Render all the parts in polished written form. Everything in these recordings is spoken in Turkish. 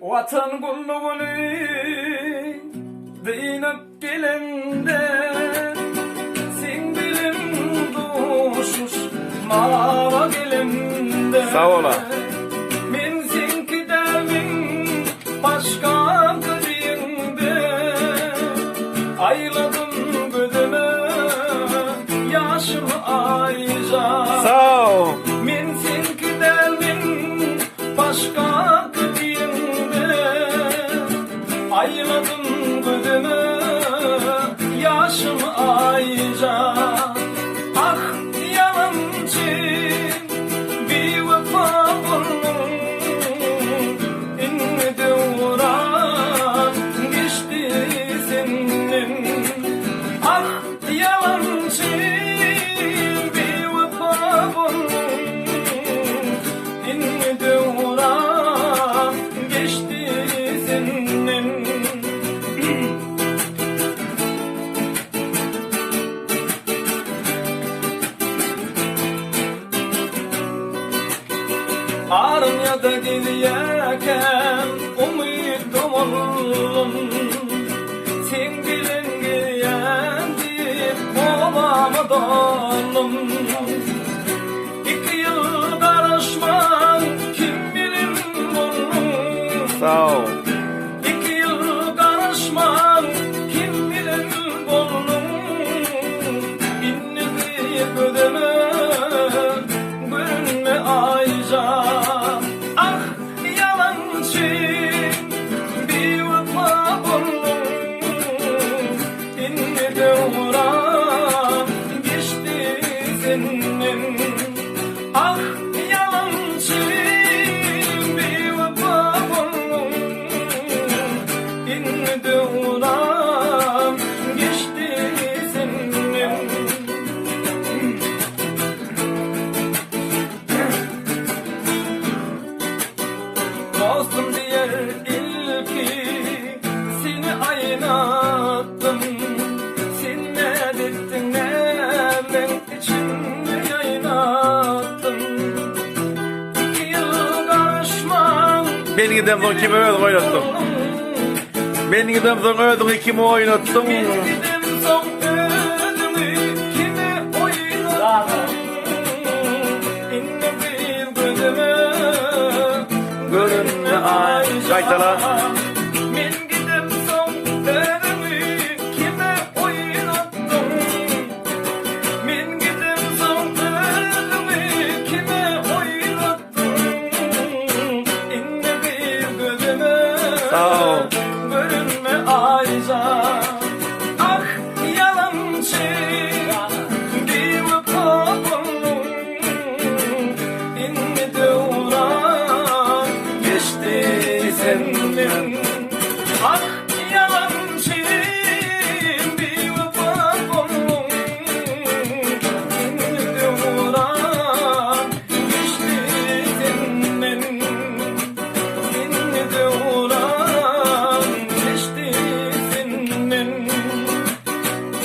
Vatan kulluğunu değinip gelende sen bilim doğuşmuş mava gelende. Sağ ola. Men senki dermin başka kıyında ayladım gödeme yaşımı ayca. Sağ ol. Men senki dermin başka ayladım gödeme yaşım ayca. Ah yalancı bir vefa bunun inni devran geçti senin. Ah yalancı bir vefa bunun inni devran geçti senin. Arım ya da gidiyken umudum olun. Sen bilin giyendi olama donum. 2 yıl karışman kim bilir bunu. Sağ ol. 2 yıl karışman kim bilir bunu. İnni bir gödeme görünme ayca. Ah yalancı bir vefa bunun inni devran geçti senin. Ah yalancı bir vefa bunun inni devran geçti senin. Dostum diğer ilki seni aynattım. Sen ne dedin ne ben içimde yaynattım. 2 yıl karışmam. Ben gidem son kimi öldüm oynattım. Ben gidem son öldüm kimi oynattım. Ben gidem son ödümü kime oynattım. İnne bir gözüme görünme ayca. Kaytala. Ben gidem son ödümü kime oynattım. Ben gidem son ödümü kime oynattım. İnne bir gözüme Sağ ol. görünme ayca. Ah yalancı bir vefa bunun inni devran geçti senin. Ah yalancı bir vefa bunun inni devran geçti senin. İnni devran geçti senin.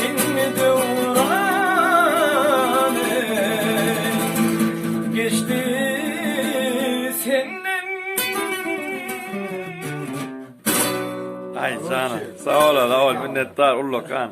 İnni devran geçti senin. Ay canım. Sağ ol, sağ ol. Minnettar. Ullah kan.